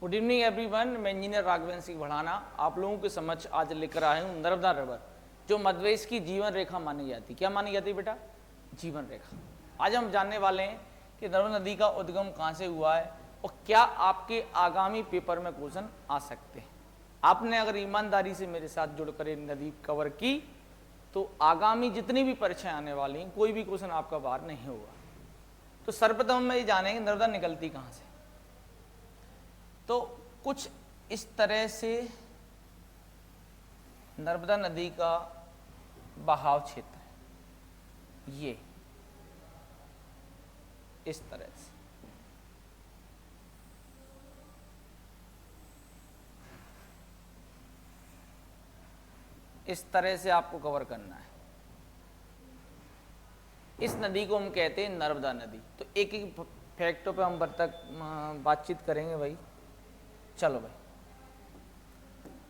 Good evening everyone, मैं engineer Raghavendra Singh Bhadana आप लोगों के समझ आज लेकर आया हूँ नर्मदा रिवर, जो मध्यप्रदेश की जीवन रेखा मानी जाती है। क्या मानी जाती है बेटा? जीवन रेखा। आज हम जानने वाले हैं कि नर्मदा नदी का उद्गम कहाँ से हुआ है और क्या आपके आगामी पेपर में क्वेश्चन आ सकते हैं। आपने अगर ईमानदारी से मेरे साथ जुड़कर ये नदी कवर की तो आगामी जितनी भी परीक्षाएं आने वाली हैं कोई भी क्वेश्चन आपका बाहर नहीं होगा। तो सर्वप्रथम हम ये जानेंगे नर्मदा निकलती कहाँ से। तो कुछ इस तरह से नर्मदा नदी का बहाव क्षेत्र है, ये इस तरह से। इस तरह से आपको कवर करना है। इस नदी को हम कहते हैं नर्मदा नदी। तो एक एक फैक्टों पे हम बातचीत करेंगे भाई। चलो भाई,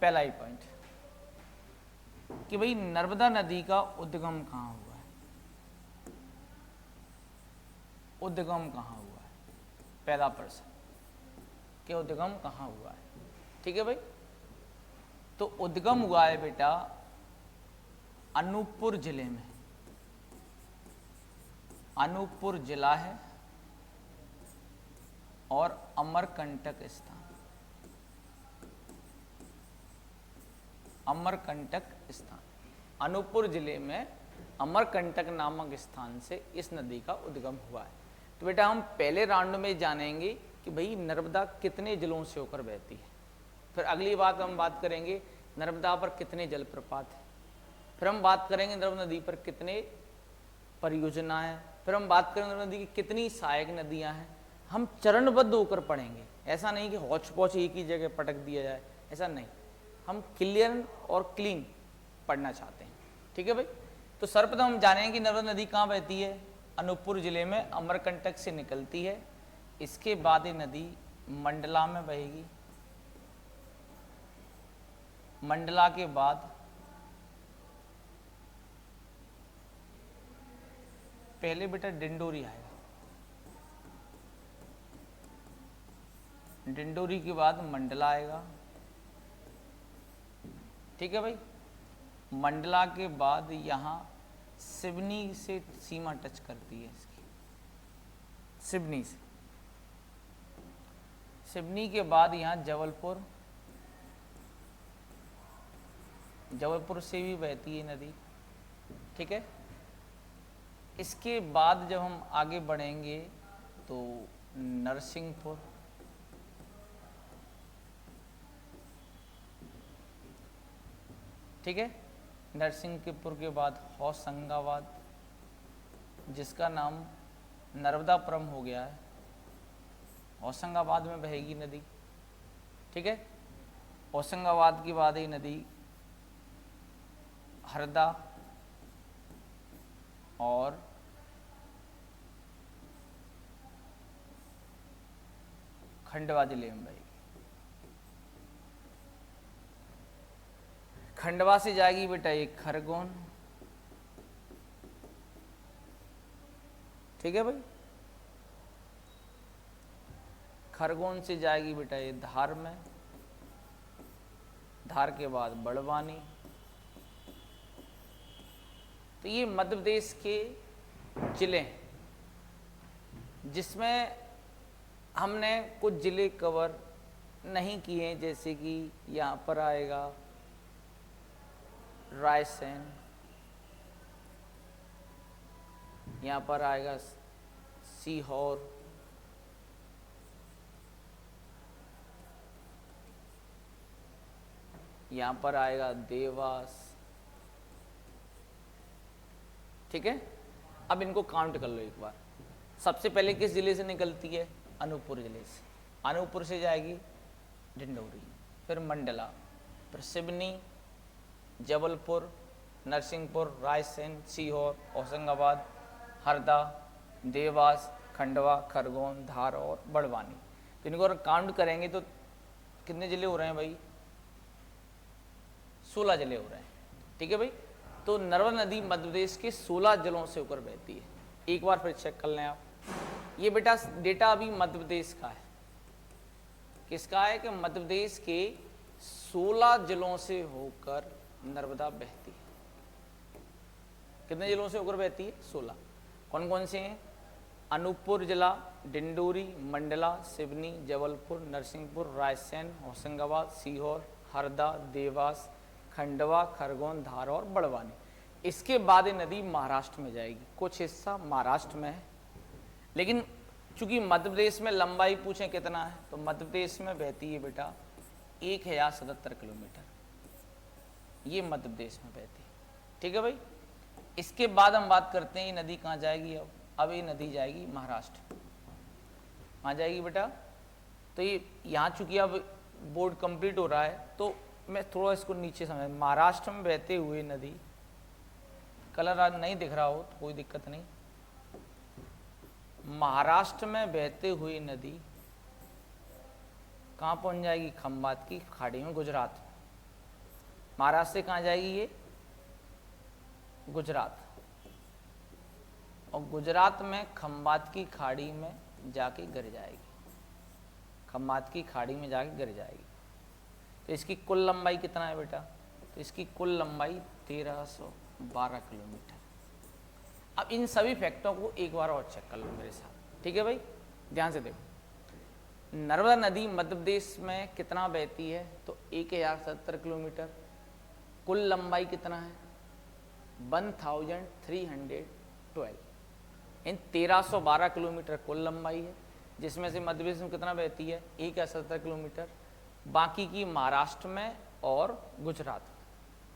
पहला ही पॉइंट कि भाई नर्मदा नदी का उद्गम कहाँ हुआ है। उद्गम कहाँ हुआ है, पहला प्रश्न कि उद्गम कहाँ हुआ है। ठीक है भाई, तो उद्गम हुआ है बेटा अनूपपुर जिले में। अनूपपुर जिला है और अमरकंटक स्थान, अमरकंटक स्थान, अनूपपुर जिले में अमरकंटक नामक स्थान से इस नदी का उद्गम हुआ है। तो बेटा हम पहले राउंड में जानेंगे कि भाई नर्मदा कितने जिलों से होकर बहती है। फिर अगली बात हम बात करेंगे नर्मदा पर कितने जलप्रपात हैं। फिर हम बात करेंगे नर्मदा नदी पर कितने परियोजनाएं हैं। फिर हम बात करेंगे नर्मदा नदी की कितनी सहायक नदियां हैं। हम चरणबद्ध होकर पढ़ेंगे, ऐसा नहीं कि हौच पौच एक ही जगह पटक दिया जाए, ऐसा नहीं। हम क्लियर और क्लीन पढ़ना चाहते हैं। ठीक है भाई, तो सर्वप्रथम हम जानेंगे कि नर्मदा नदी कहाँ बहती है। अनूपपुर जिले में अमरकंटक से निकलती है। इसके बाद ये नदी मंडला में बहेगी। मंडला के बाद पहले बेटा डिंडोरी आएगा, डिंडोरी के बाद मंडला आएगा। ठीक है भाई, मंडला के बाद यहाँ सिवनी से सीमा टच करती है इसकी, सिवनी से। सिवनी के बाद यहाँ जबलपुर, जबलपुर से भी बहती है नदी। ठीक है, इसके बाद जब हम आगे बढ़ेंगे तो नरसिंहपुर, ठीक है, नरसिंहपुर के बाद होशंगाबाद, जिसका नाम नर्मदापुरम हो गया है। होशंगाबाद में बहेगी नदी। ठीक है, होशंगाबाद के बाद ही नदी हरदा और खंडवा जिले में बहेगी। खंडवा से जाएगी बेटा ये खरगोन। ठीक है भाई, खरगोन से जाएगी बेटा ये धार में। धार के बाद बड़वानी। तो ये मध्य प्रदेश के जिले हैं, जिसमें हमने कुछ जिले कवर नहीं किए, जैसे कि यहाँ पर आएगा रायसेन, यहाँ पर आएगा सीहोर, यहाँ पर आएगा देवास। ठीक है, अब इनको काउंट कर लो एक बार। सबसे पहले किस जिले से निकलती है? अनूपपुर जिले से। अनूपपुर से जाएगी डिंडोरी, फिर मंडला, फिर सिवनी, जबलपुर, नरसिंहपुर, रायसेन, सीहोर, होशंगाबाद, हरदा, देवास, खंडवा, खरगोन, धार और बड़वानी। तो इनको अगर काउंट करेंगे तो कितने जिले हो रहे हैं भाई? 16 जिले हो रहे हैं। ठीक है भाई, तो नर्मदा नदी मध्य प्रदेश के 16 जिलों से होकर बहती है। एक बार फिर चेक कर लें आप। ये बेटा डेटा अभी मध्य प्रदेश का है। किसका है कि मध्य प्रदेश के 16 जिलों से होकर नर्मदा बहती है। कितने जिलों से होकर बहती है? 16। कौन कौन से हैं? अनूपपुर जिला, डिंडोरी, मंडला, सिवनी, जबलपुर, नरसिंहपुर, रायसेन, होशंगाबाद, सीहोर, हरदा, देवास, खंडवा, खरगोन, धार और बड़वानी। इसके बाद ये नदी महाराष्ट्र में जाएगी। कुछ हिस्सा महाराष्ट्र में है, लेकिन चूंकि मध्य प्रदेश में लंबाई पूछें कितना है, तो मध्य प्रदेश में बहती है बेटा 1077 किलोमीटर। ये मध्य प्रदेश में बहती है। ठीक है भाई। इसके बाद हम बात करते हैं ये नदी कहाँ जाएगी। अब ये नदी जाएगी महाराष्ट्र। कहाँ जाएगी बेटा? तो ये यहाँ चूंकि अब बोर्ड कंप्लीट हो रहा है, तो मैं थोड़ा इसको नीचे समझ। महाराष्ट्र में बहते हुए नदी, कलर आज नहीं दिख रहा हो तो कोई दिक्कत नहीं। महाराष्ट्र में बहते हुए नदी कहाँ पहुंच जाएगी? खंबात की खाड़ी में, गुजरात। महाराष्ट्र से कहाँ जाएगी ये? गुजरात। और गुजरात में खंबात की खाड़ी में जाके गिर जाएगी। खंबात की खाड़ी में जाके गिर जाएगी। तो इसकी कुल लंबाई कितना है बेटा? तो इसकी कुल लंबाई 1312 किलोमीटर। अब इन सभी फैक्टों को एक बार और चेक कर लो मेरे साथ। ठीक है भाई, ध्यान से देखो। नर्मदा नदी मध्य प्रदेश में कितना बहती है? तो 1070 किलोमीटर। कुल लंबाई कितना है? 1312। इन 1312 किलोमीटर कुल लंबाई है, जिसमें से मध्य प्रदेश में कितना बहती है? 1070 किलोमीटर। बाकी की महाराष्ट्र में और गुजरात में।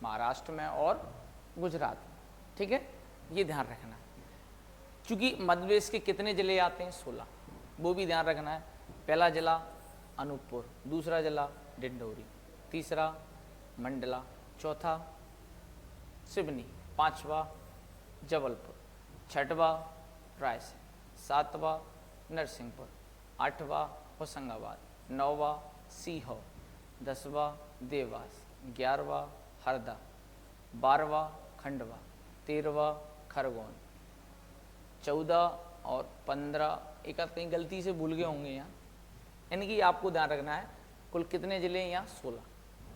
महाराष्ट्र में और गुजरात में। ठीक है, ये ध्यान रखना है। चूंकि मध्य प्रदेश के कितने जिले आते हैं? 16, वो भी ध्यान रखना है। पहला जिला अनूपपुर, दूसरा जिला डिंडोरी, तीसरा मंडला, चौथा सिवनी, पांचवा जबलपुर, छठवा रायसेन, सातवां नरसिंहपुर, आठवां होशंगाबाद, नौवां सीहोर, 10वां देवास, 11वां हरदा, 12वां खंडवा, 13वां खरगोन, 14 और 15, एक आध कहीं गलती से भूल गए होंगे यहाँ, यानी कि आपको ध्यान रखना है कुल कितने जिले हैं यहाँ? 16।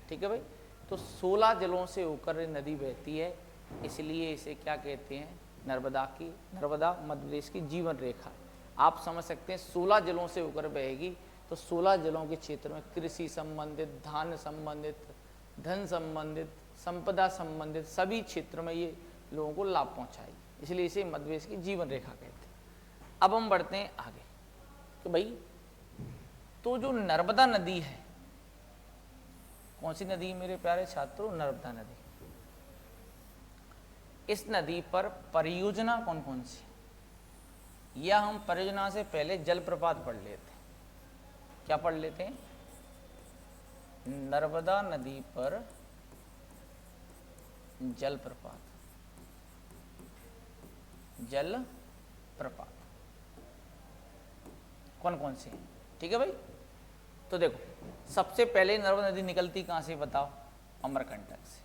ठीक है भाई। तो 16 जिलों से होकर नदी बहती है, इसलिए इसे क्या कहते हैं? नर्मदा मध्य प्रदेश की जीवन रेखा। आप समझ सकते हैं 16 जिलों से होकर बहेगी, तो 16 जिलों के क्षेत्र में कृषि संबंधित, धान संबंधित, धन संबंधित, संपदा संबंधित सभी क्षेत्र में ये लोगों को लाभ पहुंचाएगी, इसलिए इसे मध्य प्रदेश की जीवन रेखा कहते हैं। अब हम बढ़ते हैं आगे कि भाई तो जो नर्मदा नदी है, कौन सी नदी है मेरे प्यारे छात्रों? नर्मदा नदी। इस नदी पर परियोजना कौन कौन सी? या हम परियोजना से पहले जलप्रपात पढ़ लेते हैं। क्या पढ़ लेते हैं? नर्मदा नदी पर जलप्रपात। जलप्रपात कौन कौन से हैं? ठीक है भाई। तो देखो, सबसे पहले नर्मदा नदी निकलती कहां से बताओ? अमरकंटक से।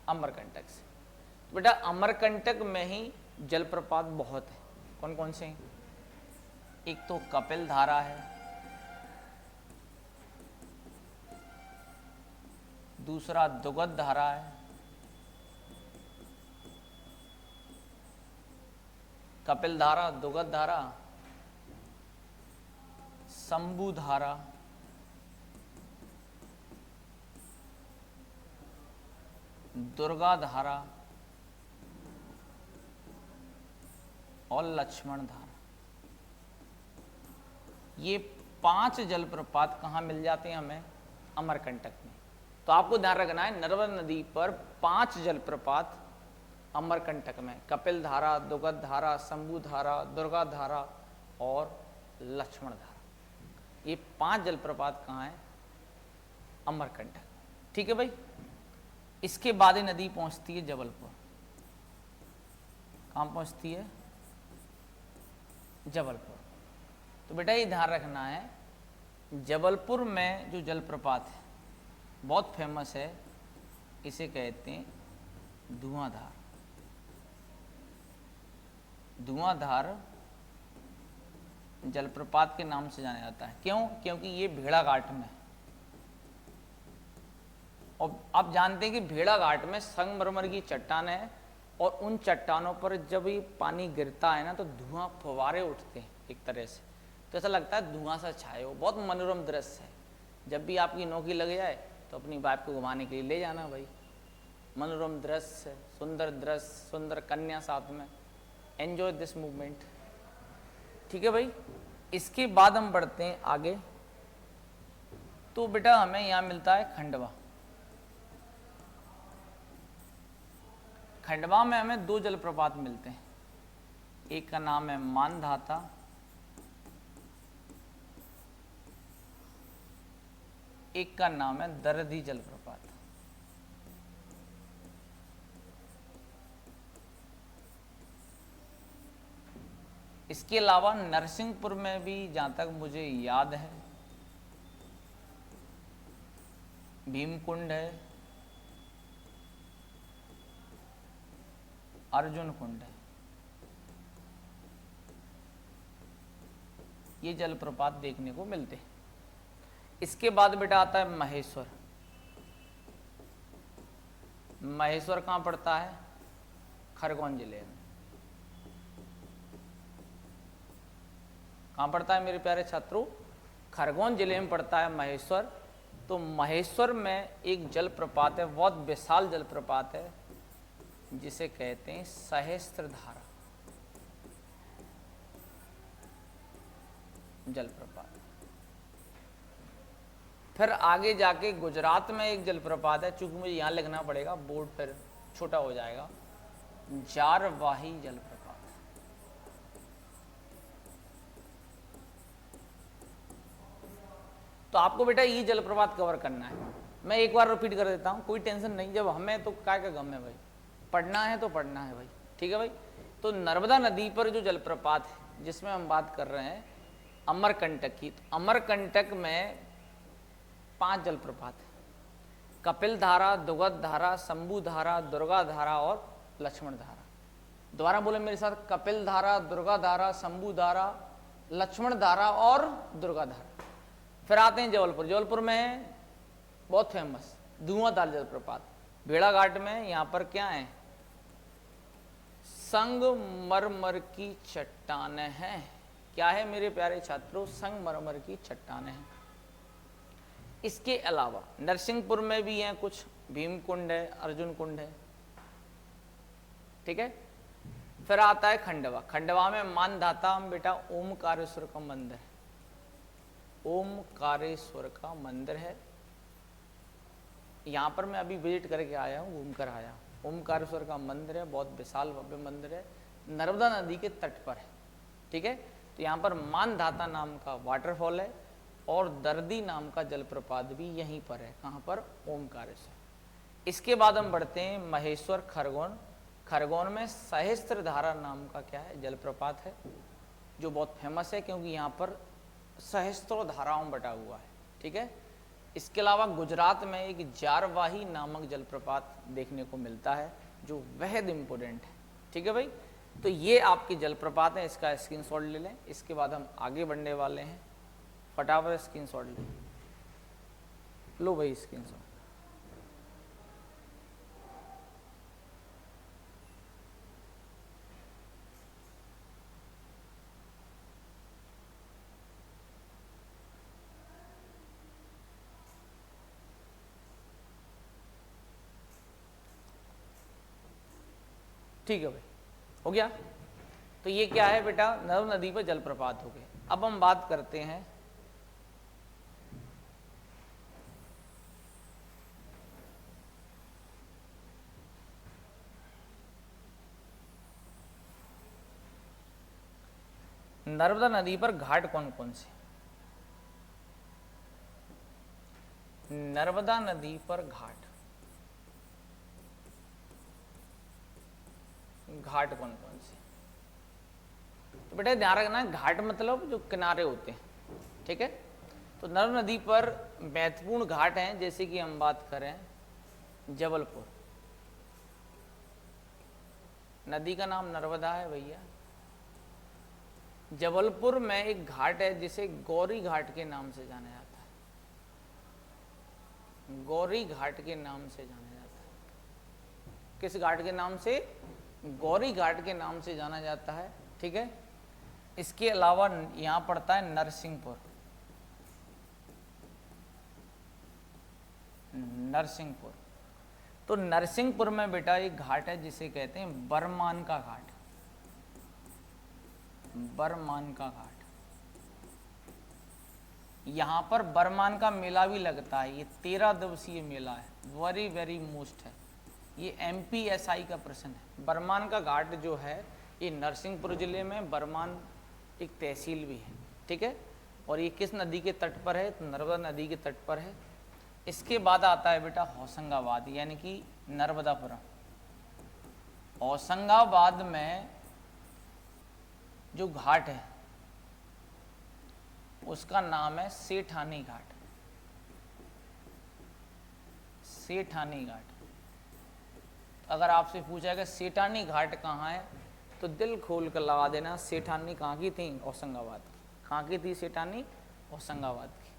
अमरकंटक से। तो बेटा अमरकंटक में ही जलप्रपात बहुत है। कौन कौन से हैं? एक तो कपिल धारा है, दूसरा दुगध धारा है, कपिल धारा, दुगध धारा, शंभू धारा, दुर्गा धारा और लक्ष्मण धारा। ये 5 जलप्रपात कहाँ मिल जाते हैं हमें? अमरकंटक में। तो आपको ध्यान रखना है नर्मदा नदी पर 5 जलप्रपात अमरकंटक में, कपिल धारा, दुगध धारा, शंभू धारा, दुर्गा धारा और लक्ष्मण धारा। ये 5 जलप्रपात कहाँ हैं? अमरकंटक। ठीक है भाई। इसके बाद नदी पहुंचती है जबलपुर। कहाँ पहुंचती है? जबलपुर। तो बेटा ये ध्यान रखना है, जबलपुर में जो जलप्रपात है बहुत फेमस है, इसे कहते हैं धुआंधार। धुआंधार जलप्रपात के नाम से जाना जाता है। क्यों? क्योंकि ये भेड़ाघाट में, और आप जानते हैं कि भेड़ाघाट में संगमरमर की चट्टान है, और उन चट्टानों पर जब ये पानी गिरता है ना तो धुआं फव्वारे उठते हैं एक तरह से, तो ऐसा लगता है धुआं सा छाए हो। बहुत मनोरम दृश्य है। जब भी आपकी नौकरी लग जाए तो अपनी वाइफ को घुमाने के लिए ले जाना भाई। मनोरम दृश्य, सुंदर दृश्य, सुंदर कन्या साथ में, एंजॉय दिस मूवमेंट। ठीक है भाई। इसके बाद हम बढ़ते हैं आगे। तो बेटा हमें यहाँ मिलता है खंडवा। खंडवा में हमें दो जलप्रपात मिलते हैं, एक का नाम है मानधाता, एक का नाम है दरदी जलप्रपात। इसके अलावा नरसिंहपुर में भी जहां तक मुझे याद है भीमकुंड है, अर्जुन कुंड है। ये जलप्रपात देखने को मिलते हैं। इसके बाद बेटा आता है महेश्वर। महेश्वर कहाँ पड़ता है? खरगोन जिले में। कहाँ पड़ता है मेरे प्यारे छात्रों? खरगोन जिले में पड़ता है महेश्वर। तो महेश्वर में एक जलप्रपात है, बहुत विशाल जलप्रपात है, जिसे कहते हैं सहस्त्रधारा जलप्रपात। फिर आगे जाके गुजरात में एक जलप्रपात है, चूंकि मुझे यहां लिखना पड़ेगा, बोर्ड फिर छोटा हो जाएगा, जारवाही जलप्रपात। तो आपको बेटा ये जलप्रपात कवर करना है। मैं एक बार रिपीट कर देता हूं, कोई टेंशन नहीं, जब हमें तो काय का गम है भाई, पढ़ना है तो पढ़ना है भाई। ठीक है भाई। तो नर्मदा नदी पर जो जलप्रपात है जिसमें हम बात कर रहे हैं अमरकंटक की, तो अमरकंटक में 5 जलप्रपात है, कपिल धारा, दुगध धारा, शंभु धारा, दुर्गा धारा और लक्ष्मण धारा। दोबारा बोले मेरे साथ, कपिल धारा, दुर्गा धारा, शंभु धारा, लक्ष्मण धारा और दुर्गा धारा। फिर आते हैं जबलपुर। जबलपुर में बहुत फेमस धुआंधार जलप्रपात, भेड़ाघाट में। यहाँ पर क्या है? संगमरमर की चट्टानें हैं। क्या है मेरे प्यारे छात्रों? संगमरमर की चट्टानें हैं। इसके अलावा नरसिंहपुर में भी हैं कुछ, भीमकुंड है, अर्जुन कुंड है। ठीक है। फिर आता है खंडवा। खंडवा में मानधाता बेटा ओमकारेश्वर का मंदिर है, ओमकारेश्वर का मंदिर है। यहाँ पर मैं अभी विजिट करके आया हूँ, घूम कर आया हूँ। ओमकारेश्वर का मंदिर है, बहुत विशाल भव्य मंदिर है, नर्मदा नदी के तट पर है। ठीक है। तो यहाँ पर मानधाता नाम का वाटरफॉल है और दर्दी नाम का जलप्रपात भी यहीं पर है। कहाँ पर? ओमकारेश्वर। इसके बाद हम बढ़ते हैं महेश्वर खरगोन। खरगोन में सहस्त्रधारा नाम का क्या है? जलप्रपात है, जो बहुत फेमस है क्योंकि यहाँ पर सहस्त्रों धाराओं बटा हुआ है। ठीक है। इसके अलावा गुजरात में एक जारवाही नामक जलप्रपात देखने को मिलता है, जो बेहद इम्पोर्टेंट है। ठीक है भाई। तो ये आपके जलप्रपात है, इसका स्क्रीनशॉट ले लें। इसके बाद हम आगे बढ़ने वाले हैं, फटाफट स्क्रीनशॉट लें। लो भाई स्क्रीनशॉट। ठीक है भाई, हो गया। तो ये क्या है बेटा? नर्मदा नदी पर जलप्रपात हो गए। अब हम बात करते हैं नर्मदा नदी पर घाट कौन कौन से। नर्मदा नदी पर घाट कौन कौन से? तो बेटा ध्यान रखना, घाट मतलब जो किनारे होते हैं। ठीक है। तो नर्मदा नदी पर महत्वपूर्ण घाट हैं, जैसे कि हम बात करें जबलपुर, नदी का नाम नर्मदा है भैया। जबलपुर में एक घाट है जिसे गौरी घाट के नाम से जाना जाता है, गौरी घाट के नाम से जाना जाता है। किस घाट के नाम से? गौरी घाट के नाम से जाना जाता है, ठीक है। इसके अलावा यहां पड़ता है नरसिंहपुर, नरसिंहपुर। तो नरसिंहपुर में बेटा एक घाट है जिसे कहते हैं बरमान का घाट, बरमान का घाट। यहां पर बरमान का मेला भी लगता है, ये 13 दिवसीय मेला है, वेरी वेरी मोस्ट है, ये MPSI का प्रश्न है। बरमान का घाट जो है ये नरसिंहपुर जिले में, बरमान एक तहसील भी है, ठीक है। और ये किस नदी के तट पर है? तो नर्मदा नदी के तट पर है। इसके बाद आता है बेटा होशंगाबाद, यानी कि नर्मदापुरम। होशंगाबाद में जो घाट है उसका नाम है सेठानी घाट, सेठानी घाट। अगर आपसे पूछा कि सेठानी घाट कहाँ है तो दिल खोल कर लगा देना, सेठानी कहाँ की थी? होशंगाबाद की। कहाँ की थी सेठानी? होशंगाबाद की।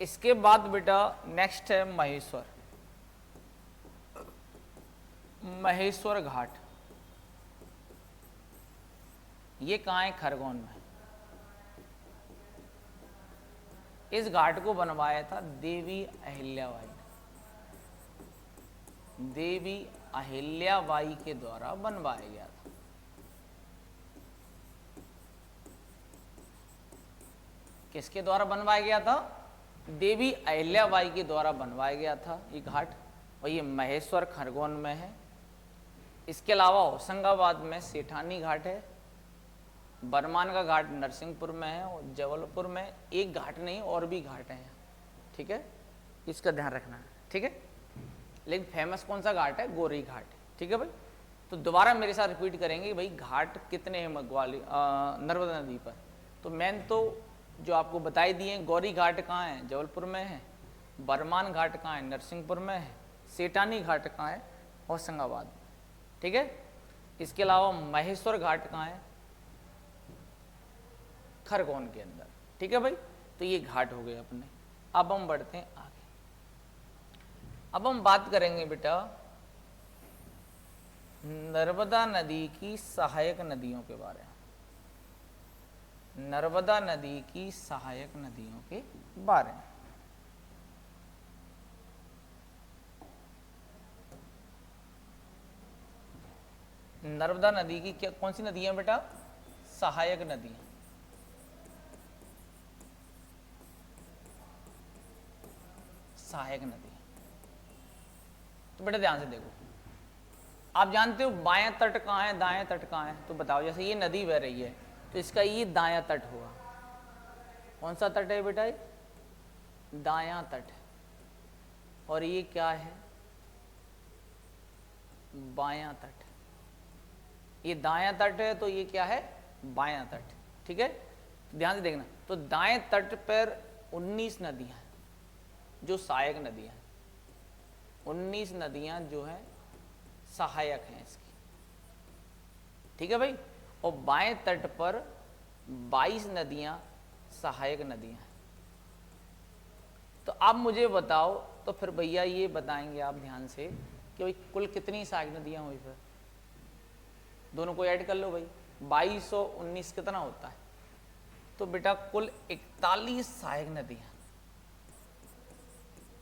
इसके बाद बेटा नेक्स्ट है महेश्वर, महेश्वर घाट। ये कहाँ है? खरगोन में। इस घाट को बनवाया था देवी अहिल्याबाई ने, देवी अहिल्याबाई के द्वारा बनवाया गया था। किसके द्वारा बनवाया गया था? देवी अहिल्याबाई के द्वारा बनवाया गया था ये घाट। और ये महेश्वर खरगोन में है। इसके अलावा होशंगाबाद में सेठानी घाट है, बरमान का घाट नरसिंहपुर में है, और जबलपुर में एक घाट नहीं और भी घाट हैं, ठीक है। इसका ध्यान रखना है, ठीक है। लेकिन फेमस कौन सा घाट है? गौरी घाट, ठीक है भाई। तो दोबारा मेरे साथ रिपीट करेंगे भाई, घाट कितने हैं नर्मदा नदी पर? तो मैंने तो जो आपको बताई दिए, गौरी घाट कहाँ है? जबलपुर में है। बरमान घाट कहाँ है? नरसिंहपुर में है। सेठानी घाट कहाँ है? होशंगाबाद में, ठीक है। इसके अलावा महेश्वर घाट कहाँ है? खरगोन के अंदर, ठीक है भाई। तो ये घाट हो गए अपने। अब हम बढ़ते हैं आगे। अब हम बात करेंगे बेटा नर्मदा नदी की सहायक नदियों के बारे में, नर्मदा नदी की सहायक नदियों के बारे में। नर्मदा नदी की क्या कौन सी नदियां बेटा? सहायक नदियां। सहायक नदी। तो बेटा ध्यान से देखो, आप जानते हो बायां तट कहाँ है, दायां तट कहाँ है? तो बताओ, जैसे ये नदी बह रही है तो इसका ये दायां तट हुआ। कौन सा तट है बेटा? ये दायां तट। और ये क्या है? बायां तट। ये दायां तट है तो ये क्या है? बायां तट, ठीक है। तो ध्यान से देखना, तो दाएं तट पर 19 नदियां हैं जो सहायक नदियां हैं, 19 नदियां जो हैं सहायक हैं इसकी, ठीक है भाई। और बाएं तट पर 22 नदियां सहायक नदियां हैं। तो अब मुझे बताओ, तो फिर भैया ये बताएंगे आप ध्यान से कि भाई कुल कितनी सहायक नदियां हुई? फिर दोनों को ऐड कर लो भाई, 22 और 19 कितना होता है? तो बेटा कुल 41 सहायक नदियां,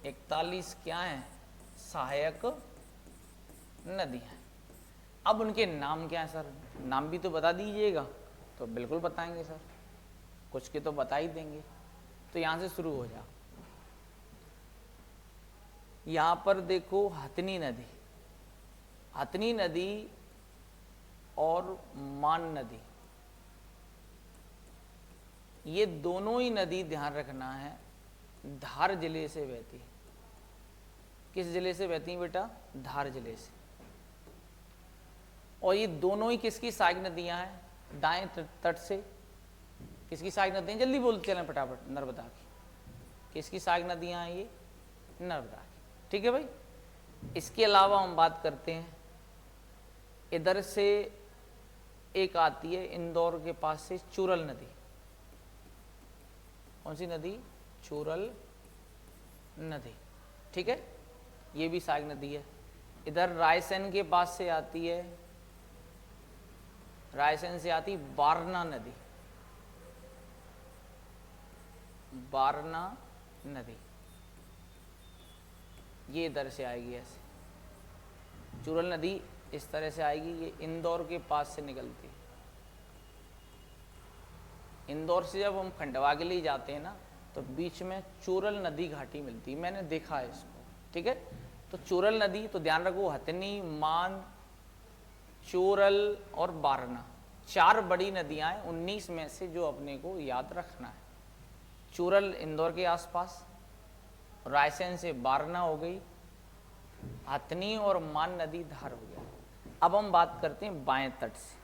41 क्या है? सहायक नदियां। अब उनके नाम क्या है सर? नाम भी तो बता दीजिएगा। तो बिल्कुल बताएंगे सर, कुछ के तो बता ही देंगे। तो यहां से शुरू हो जाओ। यहां पर देखो हथनी नदी, हथनी नदी और मान नदी, ये दोनों ही नदी ध्यान रखना है धार जिले से बहती है। किस जिले से बहती है बेटा? धार जिले से। और ये दोनों ही किसकी सहायक नदियां हैं? दाएं तट से। किसकी सहायक नदियां? जल्दी बोलते चलें फटाफट। नर्मदा की। किसकी सहायक नदियां हैं ये? नर्मदा की, ठीक है भाई। इसके अलावा हम बात करते हैं इधर से एक आती है इंदौर के पास से चूरल नदी। कौन सी नदी? चूरल नदी, ठीक है, ये भी सहायक नदी है। इधर रायसेन के पास से आती है, रायसेन से आती वारणा नदी, वारणा नदी, ये इधर से आएगी ऐसे। चूरल नदी इस तरह से आएगी, ये इंदौर के पास से निकलती है। इंदौर से जब हम खंडवा के लिए जाते हैं ना, तो बीच में चूरल नदी घाटी मिलती है, मैंने देखा है इसको, ठीक है। तो चूरल नदी, तो ध्यान रखो, हथनी, मान, चूरल और वारणा, 4 बड़ी नदियां हैं 19 में से जो अपने को याद रखना है। चूरल इंदौर के आसपास, रायसेन से वारणा हो गई, हथनी और मान नदी धार हो गया। अब हम बात करते हैं बाएं तट से।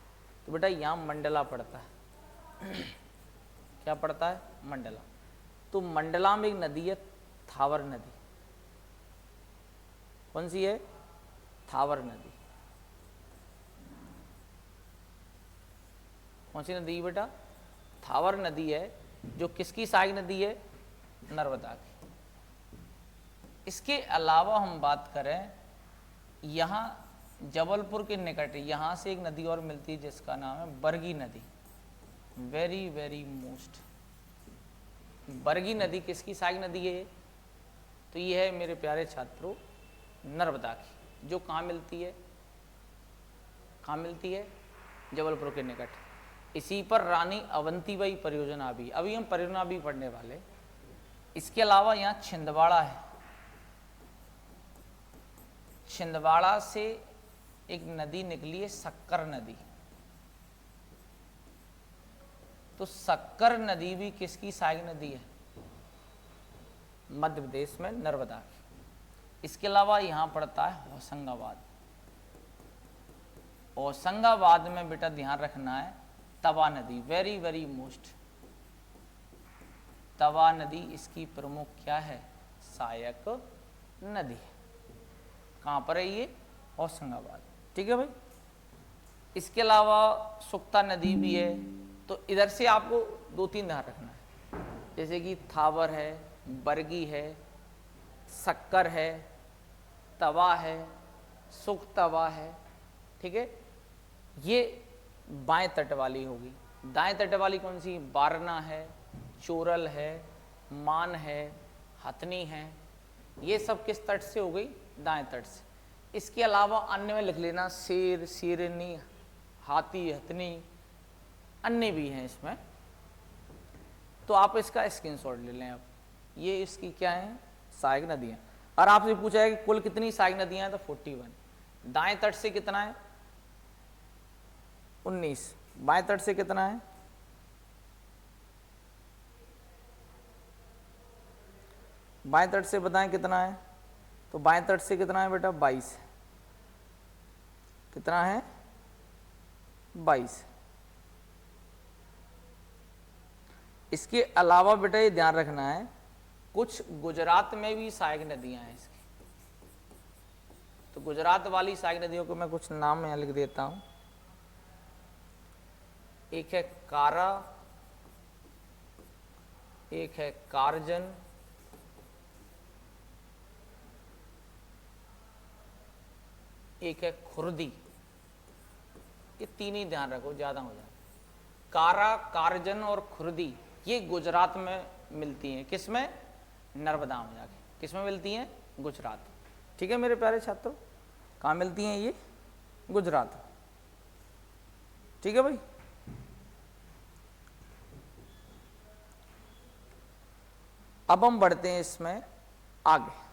तो बेटा यहाँ मंडला पड़ता है क्या पड़ता है? मंडला। तो मंडला में एक नदी है थावर नदी। कौन सी है? थावर नदी। कौन सी नदी बेटा? थावर नदी है, जो किसकी सहायक नदी है? नर्मदा की। इसके अलावा हम बात करें, यहाँ जबलपुर के निकट यहाँ से एक नदी और मिलती है जिसका नाम है बरगी नदी। वेरी वेरी मोस्ट, बरगी नदी किसकी सहायक नदी है? तो ये है मेरे प्यारे छात्रों नर्मदा की, जो कहाँ मिलती है? कहाँ मिलती है? जबलपुर के निकट। इसी पर रानी अवंतीबाई परियोजना भी, अभी हम परियोजना भी पढ़ने वाले। इसके अलावा यहाँ छिंदवाड़ा है, छिंदवाड़ा से एक नदी निकली है शक्कर नदी। तो शक्कर नदी भी किसकी सहायक नदी है? मध्य प्रदेश में नर्मदा की। इसके अलावा यहां पड़ता है होशंगाबाद। होशंगाबाद में बेटा ध्यान रखना है तवा नदी, वेरी वेरी मोस्ट, तवा नदी इसकी प्रमुख क्या है? सहायक नदी है। कहां पर है ये? होशंगाबाद, ठीक है भाई। इसके अलावा सुक्ता नदी भी है। तो इधर से आपको 2-3 ध्यान रखना है, जैसे कि थावर है, बरगी है, शक्कर है, तवा है, सुख तवा है, ठीक है। ये बाएं तट वाली होगी। दाएं तट वाली कौन सी? वारणा है, चोरल है, मान है, हथनी है। ये सब किस तट से हो गई? दाएं तट से। इसके अलावा अन्य में लिख लेना, शेर, शेरनी, हाथी, हथनी, अन्य भी हैं इसमें। तो आप इसका स्क्रीनशॉट ले लें। अब ये इसकी क्या है? सहायक नदियाँ। और आपसे पूछा है कि कुल कितनी सहायक नदियाँ हैं, तो 41। दाएं तट से कितना है? 19। बाएं तट से कितना है? बाएं तट से बताएं कितना है? तो बाएं तट से कितना है बेटा? 22। कितना है? 22। इसके अलावा बेटा ये ध्यान रखना है, कुछ गुजरात में भी सहायक नदियां हैं इसकी। तो गुजरात वाली सहायक नदियों को मैं कुछ नाम यहां लिख देता हूं। एक है कारा, एक है कारजन, एक है खुर्दी। ये तीन ही ध्यान रखो, ज्यादा हो जाए। कारा, कारजन और खुर्दी ये गुजरात में मिलती हैं। किसमें? नर्मदा में जाके। किसमें मिलती हैं? गुजरात। ठीक है मेरे प्यारे छात्रों, कहाँ मिलती हैं ये? गुजरात। ठीक है भाई। अब हम बढ़ते हैं इसमें आगे।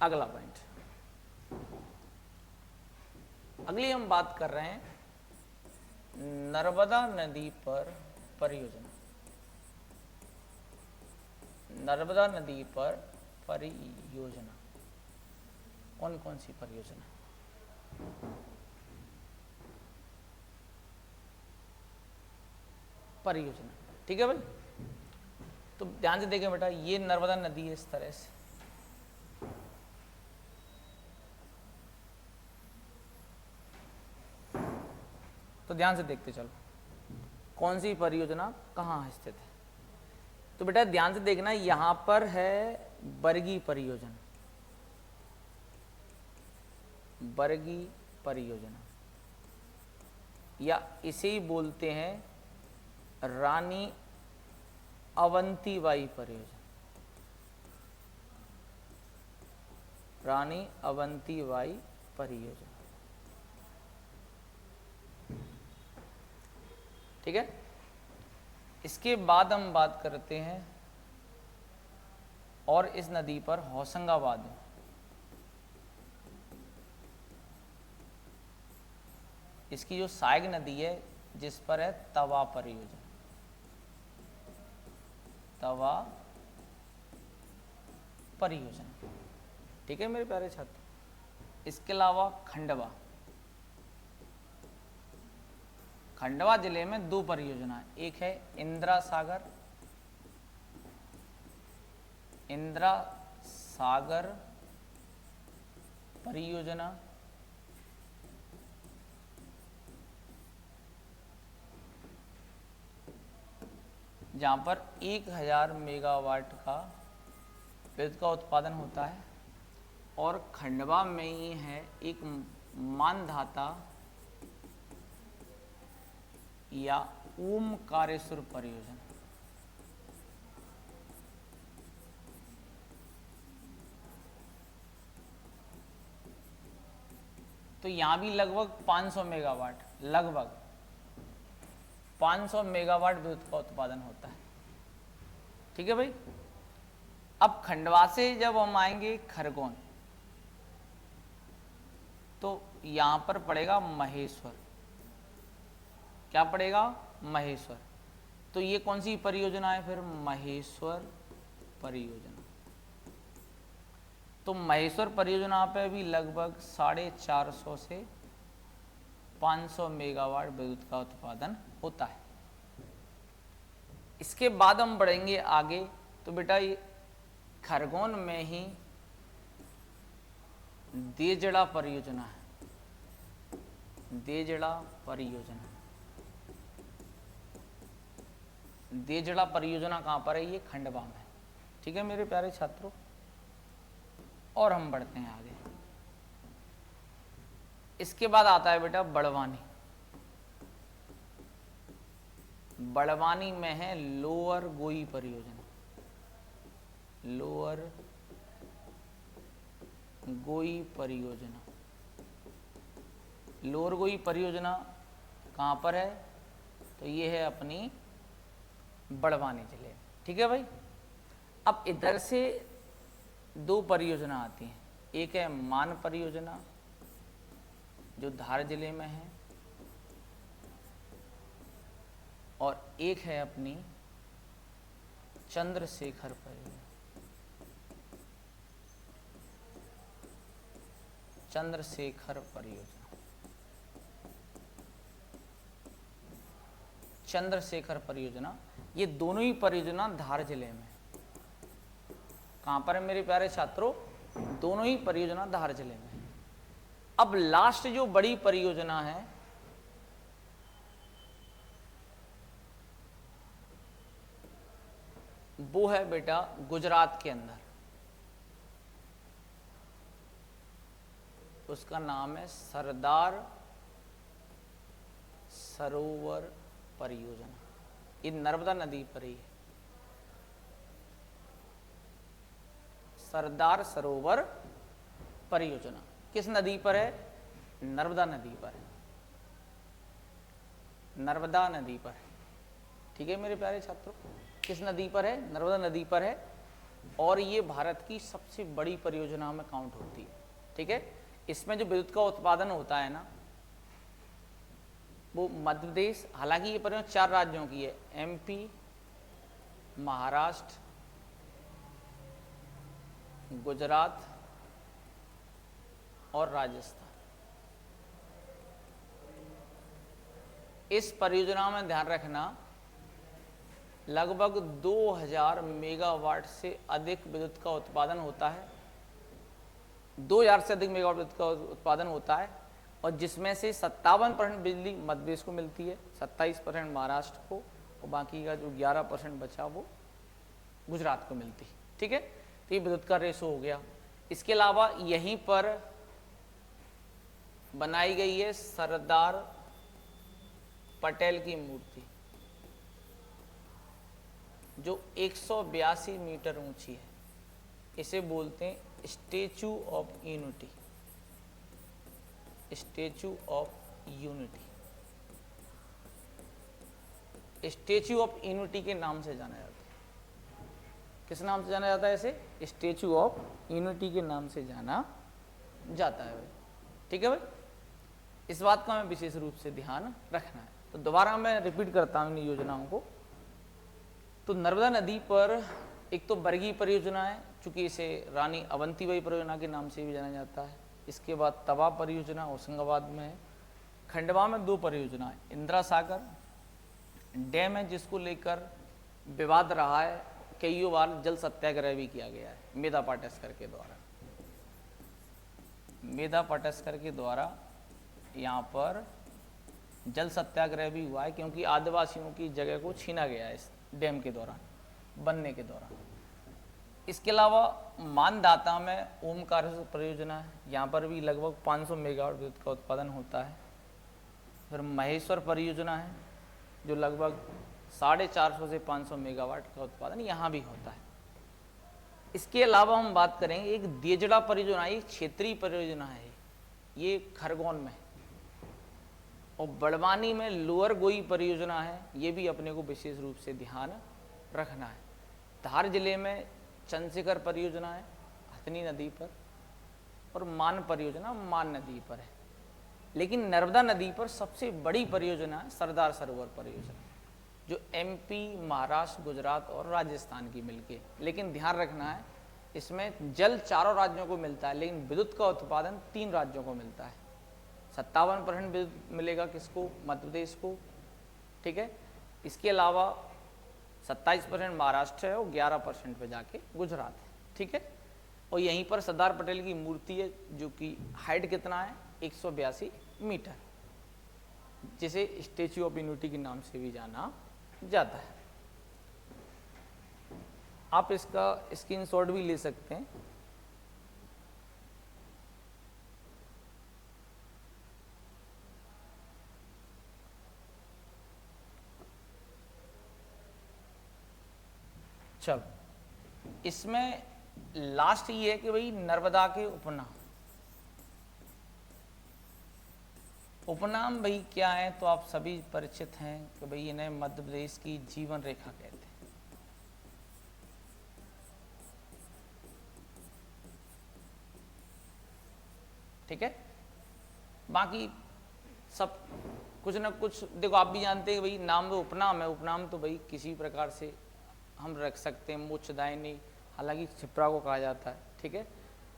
अगला पॉइंट, अगली हम बात कर रहे हैं नर्मदा नदी पर परियोजना। नर्मदा नदी पर परियोजना, कौन कौन सी परियोजना? परियोजना, ठीक है भाई। तो ध्यान से देखें बेटा, ये नर्मदा नदी है इस तरह से, तो ध्यान से देखते चलो कौन सी परियोजना कहाँ स्थित है। तो बेटा ध्यान से देखना, यहां पर है बरगी परियोजना, बरगी परियोजना, या इसे ही बोलते हैं रानी अवंतीबाई परियोजना, रानी अवंतीबाई परियोजना। ठीक है, इसके बाद हम बात करते हैं और इस नदी पर होशंगाबाद में इसकी जो सहायक नदी है जिस पर है तवा परियोजना, तवा परियोजना। ठीक है मेरे प्यारे छात्र। इसके अलावा खंडवा, खंडवा जिले में दो परियोजना है, एक है इंदिरा सागर, इंदिरा सागर परियोजना, जहां पर 1000 मेगावाट का विद्युत का उत्पादन होता है। और खंडवा में ही है एक मानधाता या ओमकारेश्वर परियोजना। तो यहां भी लगभग 500 मेगावाट, लगभग 500 मेगावाट विद्युत का उत्पादन होता है। ठीक है भाई। अब खंडवा से जब हम आएंगे खरगोन, तो यहां पर पड़ेगा महेश्वर। क्या पड़ेगा? महेश्वर। तो ये कौन सी परियोजना है फिर? महेश्वर परियोजना। तो महेश्वर परियोजना पे भी लगभग 450 से 500 मेगावाट विद्युत का उत्पादन होता है। इसके बाद हम बढ़ेंगे आगे, तो बेटा ये खरगोन में ही देजड़ा परियोजना है, देजड़ा परियोजना। देजड़ा परियोजना कहां पर है? ये खंडवा में। ठीक है मेरे प्यारे छात्रों। और हम बढ़ते हैं आगे। इसके बाद आता है बेटा बड़वानी। बड़वानी में है लोअर गोई परियोजना, लोअर गोई परियोजना। लोअर गोई परियोजना कहां पर है? तो ये है अपनी बड़वानी जिले। ठीक है भाई। अब इधर से दो परियोजना आती हैं, एक है मान परियोजना जो धार जिले में है, और एक है अपनी चंद्रशेखर परियोजना, चंद्रशेखर परियोजना। चंद्रशेखर परियोजना, ये दोनों ही परियोजना धार जिले में। कहां पर है मेरे प्यारे छात्रों? दोनों ही परियोजना धार जिले में। अब लास्ट जो बड़ी परियोजना है वो है बेटा गुजरात के अंदर, उसका नाम है सरदार सरोवर परियोजना। ये नर्मदा नदी पर ही है, सरदार सरोवर परियोजना। किस नदी पर है? नर्मदा नदी पर है, नर्मदा नदी पर है। ठीक है मेरे प्यारे छात्रों। किस नदी पर है? नर्मदा नदी पर है। और ये भारत की सबसे बड़ी परियोजना में काउंट होती है। ठीक है। इसमें जो विद्युत का उत्पादन होता है ना, वो मध्य प्रदेश, हालांकि ये परियोजना 4 राज्यों की है, एमपी, महाराष्ट्र, गुजरात और राजस्थान। इस परियोजना में ध्यान रखना लगभग 2000 मेगावाट से अधिक विद्युत का उत्पादन होता है, 2000 से अधिक मेगावाट विद्युत का उत्पादन होता है। और जिसमें से 57% बिजली मध्य प्रदेश को मिलती है, 27% महाराष्ट्र को, और बाकी का जो 11% बचा वो गुजरात को मिलती है। ठीक है, तो ये विद्युत का रेशो हो गया। इसके अलावा यहीं पर बनाई गई है सरदार पटेल की मूर्ति, जो 182 मीटर ऊंची है। इसे बोलते हैं statue of unity, statue of unity, statue of unity के नाम से जाना जाता है। किस नाम से जाना जाता है इसे? स्टेचू ऑफ यूनिटी के नाम से जाना जाता है भाई। ठीक है भाई, इस बात का हमें विशेष रूप से ध्यान रखना है। तो दोबारा मैं रिपीट करता हूँ इन योजनाओं को। तो नर्मदा नदी पर एक तो बरगी परियोजना है, चूंकि इसे रानी अवंतीबाई परियोजना के नाम से भी जाना जाता है। इसके बाद तवा परियोजना होशंगाबाद में है। खंडवा में 2 परियोजनाएं, इंदिरा सागर डैम है जिसको लेकर विवाद रहा है, कईयों बार जल सत्याग्रह भी किया गया है मेधा पाटस्कर के द्वारा। मेधा पाटस्कर के द्वारा यहाँ पर जल सत्याग्रह भी हुआ है, क्योंकि आदिवासियों की जगह को छीना गया है इस डैम के दौरान, बनने के दौरान। इसके अलावा मानदाता में ओमकार परियोजना है, यहाँ पर भी लगभग 500 मेगावाट विद्युत का उत्पादन होता है। फिर महेश्वर परियोजना है, जो लगभग 450 से 500 मेगावाट का उत्पादन यहाँ भी होता है। इसके अलावा हम बात करेंगे एक देजड़ा परियोजना, एक क्षेत्रीय परियोजना है, ये खरगोन में, और बड़वानी में लोअर गोई परियोजना है, ये भी अपने को विशेष रूप से ध्यान रखना है। धार जिले में चंद्रशेखर परियोजना है हथनी नदी पर, और मान परियोजना मान नदी पर है। लेकिन नर्मदा नदी पर सबसे बड़ी परियोजना है सरदार सरोवर परियोजना, जो एमपी, महाराष्ट्र, गुजरात और राजस्थान की मिलके। लेकिन ध्यान रखना है, इसमें जल 4 राज्यों को मिलता है, लेकिन विद्युत का उत्पादन 3 राज्यों को मिलता है। 57% विद्युत मिलेगा किसको? मध्य प्रदेश को। ठीक है, इसके अलावा 27% महाराष्ट्र है और 11% पे जाके गुजरात है। ठीक है, और यहीं पर सरदार पटेल की मूर्ति है, जो कि हाइट कितना है? 182 मीटर, जिसे स्टेचू ऑफ यूनिटी के नाम से भी जाना जाता है। आप इसका स्क्रीनशॉट भी ले सकते हैं। चलो, इसमें लास्ट ये है कि भाई नर्मदा के उपनाम, उपनाम भाई क्या है? तो आप सभी परिचित हैं कि भाई इन्हें मध्य प्रदेश की जीवन रेखा कहते हैं। ठीक है, बाकी सब कुछ ना कुछ देखो, आप भी जानते हैं भाई नाम तो उपनाम है, उपनाम तो भाई किसी प्रकार से हम रख सकते हैं, मोक्षदायिनी, हालांकि क्षिप्रा को कहा जाता है। ठीक है,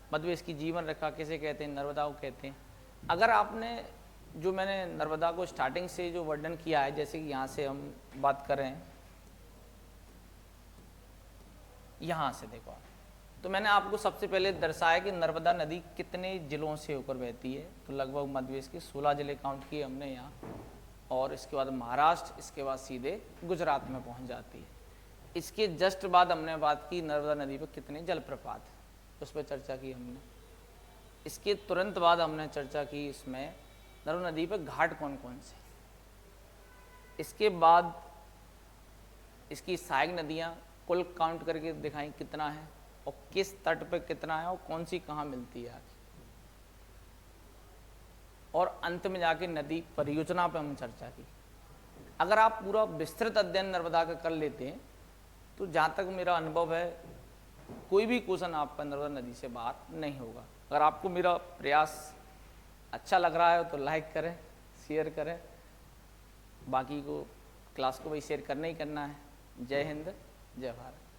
मध्य प्रदेश की जीवन रेखा किसे कहते हैं? नर्मदा को कहते हैं। अगर आपने जो मैंने नर्मदा को स्टार्टिंग से जो वर्णन किया है, जैसे कि यहाँ से हम बात कर रहे हैं, यहाँ से देखो, तो मैंने आपको सबसे पहले दर्शाया कि नर्मदा नदी कितने जिलों से होकर बहती है। तो लगभग मध्य प्रदेश के 16 जिले काउंट किए हमने यहाँ, और इसके बाद महाराष्ट्र, इसके बाद सीधे गुजरात में पहुँच जाती है। इसके जस्ट बाद हमने बात की नर्मदा नदी पर कितने जलप्रपात, उस पर चर्चा की हमने। इसके तुरंत बाद हमने चर्चा की इसमें नर्मदा नदी पर घाट कौन कौन से। इसके बाद इसकी सहायक नदियाँ कुल काउंट करके दिखाई कितना है, और किस तट पे कितना है, और कौन सी कहाँ मिलती है आगे। और अंत में जाके नदी परियोजना पे हम चर्चा की। अगर आप पूरा विस्तृत अध्ययन नर्मदा का कर लेते हैं, तो जहाँ तक मेरा अनुभव है, कोई भी क्वेश्चन आपका नर्मदा नदी से बाहर नहीं होगा। अगर आपको मेरा प्रयास अच्छा लग रहा है तो लाइक करें, शेयर करें, बाकी को क्लास को भी शेयर करना ही करना है। जय हिंद, जय भारत।